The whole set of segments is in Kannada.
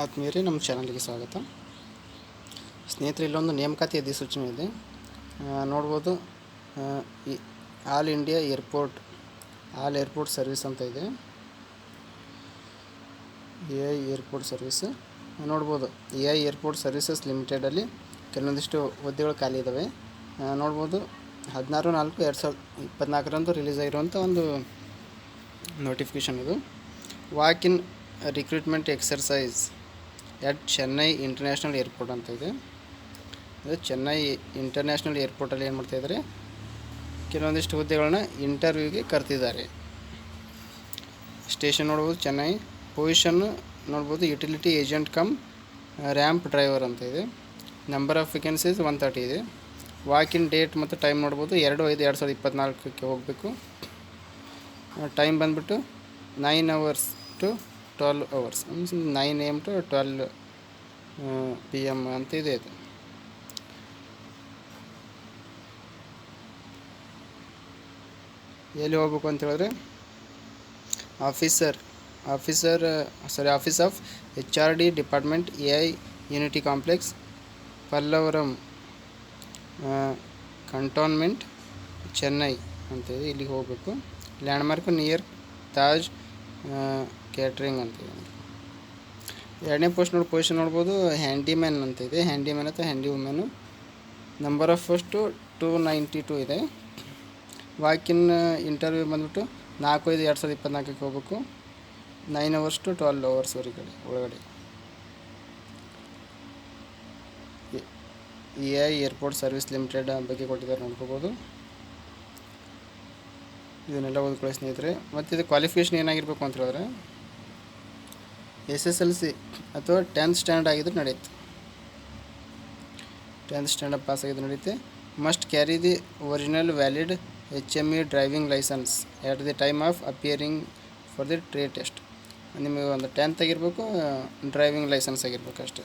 ಆತ್ಮೀಯರೇ, ನಮ್ಮ ಚಾನಲ್ಗೆ ಸ್ವಾಗತ. ಸ್ನೇಹಿತರೆ, ಇಲ್ಲೊಂದು ನೇಮಕಾತಿ ಅಧಿಸೂಚನೆ ಇದೆ. ನೋಡ್ಬೋದು, ಈ ಆಲ್ ಇಂಡಿಯಾ ಏರ್ಪೋರ್ಟ್ ಸರ್ವಿಸ್ ಅಂತ ಇದೆ. AI ಏರ್ಪೋರ್ಟ್ ಸರ್ವಿಸ್ ನೋಡ್ಬೋದು. AI ಏರ್ಪೋರ್ಟ್ ಸರ್ವಿಸಸ್ ಲಿಮಿಟೆಡಲ್ಲಿ ಕೆಲವೊಂದಿಷ್ಟು ಹುದ್ದೆಗಳು ಖಾಲಿ ಇದ್ದಾವೆ. ನೋಡ್ಬೋದು, 16/4/2024 ರಿಲೀಸ್ ಆಗಿರುವಂಥ ಒಂದು ನೋಟಿಫಿಕೇಷನ್ ಇದು. Walk in recruitment exercise at Chennai international airport ಅಂತ ಇದೆ. ಇದು ಚೆನ್ನೈ ಇಂಟರ್ನ್ಯಾಷನಲ್ ಏರ್ಪೋರ್ಟಲ್ಲಿ ಏನು ಮಾಡ್ತಾಯಿದ್ದಾರೆ, ಕೆಲವೊಂದಿಷ್ಟು ಹುದ್ದೆಗಳನ್ನ ಇಂಟರ್ವ್ಯೂಗೆ ಕರೆದಿದ್ದಾರೆ. ಸ್ಟೇಷನ್ ನೋಡ್ಬೋದು, ಚೆನ್ನೈ. ಪೊಸಿಷನ್ನು ನೋಡ್ಬೋದು, utility agent cum ramp driver ಅಂತ ಇದೆ. ನಂಬರ್ ಆಫ್ ವೇಕೆನ್ಸೀಸ್ 130 ಇದೆ. ವಾಕ್ ಇನ್ ಡೇಟ್ ಮತ್ತು ಟೈಮ್ ನೋಡ್ಬೋದು, 2/5/2024 ಹೋಗಬೇಕು. ಟೈಮ್ ಬಂದುಬಿಟ್ಟು 9 hours to 12 hours, means 9 AM to 12 PM ಅಂತ ಇದೆ. ಇದು ಎಲ್ಲಿ ಹೋಗ್ಬೇಕು ಅಂತ ಹೇಳಿದ್ರೆ, office of HRD department, AI unity complex, Pallavaram cantonment, Chennai ಅಂತಿದೆ. ಇಲ್ಲಿಗೆ ಹೋಗಬೇಕು. ಲ್ಯಾಂಡ್ಮಾರ್ಕ್ ನಿಯರ್ ತಾಜ್ ಕ್ಯಾಟ್ರಿಂಗ್ ಅಂತಿದೆ. ಎರಡನೇ ಪೊಸಿಷನ್ ನೋಡ್ಬೋದು, ಹ್ಯಾಂಡಿಮ್ಯಾನ್ ಅಂತ ಇದೆ. ಹ್ಯಾಂಡಿಮ್ಯಾನ್ ಅಥವಾ handy women. Number of post 292 ಇದೆ. ವಾಕ್ ಇನ್ ಇಂಟರ್ವ್ಯೂ ಬಂದ್ಬಿಟ್ಟು 4/5/2024 ಹೋಗಬೇಕು. 9 hours to 12 hours ಒಳಗಡೆ. AI ಏರ್ಪೋರ್ಟ್ ಸರ್ವಿಸ್ ಲಿಮಿಟೆಡ್ ಬಗ್ಗೆ ಕೊಟ್ಟಿದ್ದಾರೆ, ನೋಡ್ಕೋಬೋದು. ಇದನ್ನೆಲ್ಲ ಓದ್ಕೊಳ್ಳಿ ಸ್ನೇಹಿತರೆ. ಮತ್ತು ಇದು ಕ್ವಾಲಿಫಿಕೇಷನ್ ಏನಾಗಿರಬೇಕು ಅಂತ ಹೇಳಿದ್ರೆ, SSLC ಅಥವಾ 10th ಸ್ಟ್ಯಾಂಡರ್ಡ್ ಆಗಿದ್ರೆ ನಡೆಯುತ್ತೆ. 10th ಸ್ಟ್ಯಾಂಡರ್ಡ್ ಪಾಸ್ ಆಗಿದ್ರೆ ನಡೆಯುತ್ತೆ. Must carry the original valid HME driving license at the time of appearing for the trade test. ನಿಮಗೆ ಒಂದು 10th ಆಗಿರಬೇಕು, ಡ್ರೈವಿಂಗ್ ಲೈಸೆನ್ಸ್ ಆಗಿರ್ಬೇಕು ಅಷ್ಟೇ.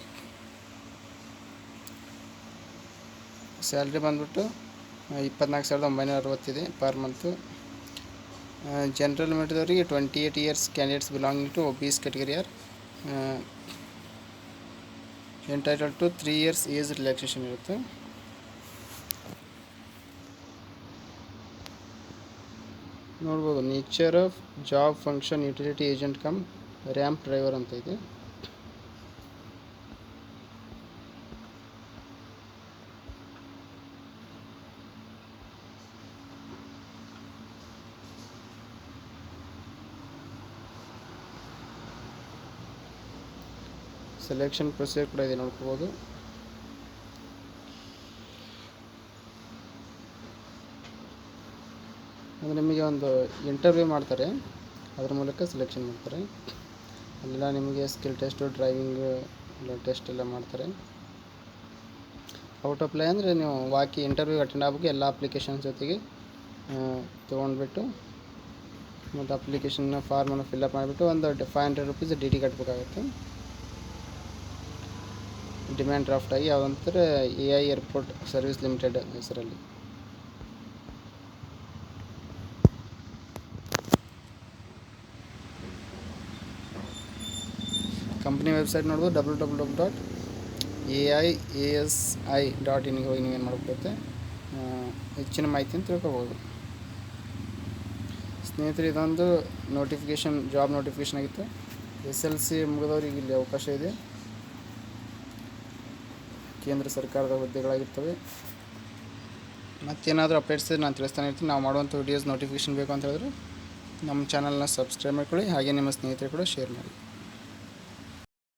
ಸ್ಯಾಲ್ರಿ ಬಂದ್ಬಿಟ್ಟು 24,960 ಇದೆ ಪರ್ ಮಂತು. ಜನರಲ್ ಮೆರಿಟ್ದವರಿಗೆ 28 years candidates belonging to OBC category are entitled to 3 years age relaxation ಇರುತ್ತೆ. ನೋಡ್ಬೋದು, nature of job function utility agent cum ramp driver ಅಂತ ಇದೆ. ಸೆಲೆಕ್ಷನ್ ಪ್ರೊಸೀಜರ್ ಕೂಡ ಇದೆ, ನೋಡ್ಕೋಬೋದು. ಅಂದರೆ ನಿಮಗೆ ಒಂದು ಇಂಟರ್ವ್ಯೂ ಮಾಡ್ತಾರೆ, ಅದ್ರ ಮೂಲಕ ಸೆಲೆಕ್ಷನ್ ಮಾಡ್ತಾರೆ. ಅಲ್ಲೆಲ್ಲ ನಿಮಗೆ ಸ್ಕಿಲ್ ಟೆಸ್ಟು, ಡ್ರೈವಿಂಗ್ ಟೆಸ್ಟ್ ಎಲ್ಲ ಮಾಡ್ತಾರೆ. ಔಟ್ ಅಪ್ಲೈ ಅಂದರೆ ನೀವು ಇಂಟರ್ವ್ಯೂ ಅಟೆಂಡ್ ಆಗಬೇಕು. ಎಲ್ಲ ಅಪ್ಲಿಕೇಶನ್ಸ್ ಜೊತೆಗೆ ತೊಗೊಂಡ್ಬಿಟ್ಟು ಮತ್ತು ಅಪ್ಲಿಕೇಶನ್ನ ಫಾರ್ಮನ್ನು ಫಿಲ್ಅಪ್ ಮಾಡಿಬಿಟ್ಟು ಒಂದು 500 rupees DD ಕಟ್ಟಬೇಕಾಗುತ್ತೆ. ಡಿಮ್ಯಾಂಡ್ ಡ್ರಾಫ್ಟ್ ಆಗಿ ಯಾವುದಂತಾರೆ, AI ಏರ್ಪೋರ್ಟ್ ಸರ್ವಿಸ್ ಲಿಮಿಟೆಡ್ ಹೆಸರಲ್ಲಿ. ಕಂಪ್ನಿ ವೆಬ್ಸೈಟ್ ನೋಡ್ಬೋದು, www.aiasi.in ಹೋಗಿ ನೀವೇನು ಮಾಡಬೇಕಾಗುತ್ತೆ, ಹೆಚ್ಚಿನ ಮಾಹಿತಿಯನ್ನು ತಿಳ್ಕೊಬೋದು. ಸ್ನೇಹಿತರೆ, ಇದೊಂದು ಜಾಬ್ ನೋಟಿಫಿಕೇಷನ್ ಆಗಿತ್ತು. SLC ಮುಗಿದವರಿಗೆ ಇಲ್ಲಿ ಅವಕಾಶ ಇದೆ. ಕೇಂದ್ರ ಸರ್ಕಾರದ ಹುದ್ದೆಗಳಾಗಿರ್ತವೆ. ಮತ್ತೇನಾದರೂ ಅಪ್ಡೇಟ್ಸ್ ನಾನು ತಿಳಿಸ್ತಾನೆ ಇರ್ತೀನಿ. ನಾವು ಮಾಡುವಂಥ ವಿಡಿಯೋಸ್ ನೋಟಿಫಿಕೇಷನ್ ಬೇಕು ಅಂತ ಹೇಳಿದ್ರೆ ನಮ್ಮ ಚಾನಲ್ನ ಸಬ್ಸ್ಕ್ರೈಬ್ ಮಾಡ್ಕೊಳ್ಳಿ. ಹಾಗೆ ನಿಮ್ಮ ಸ್ನೇಹಿತರು ಕೂಡ ಶೇರ್ ಮಾಡಿ.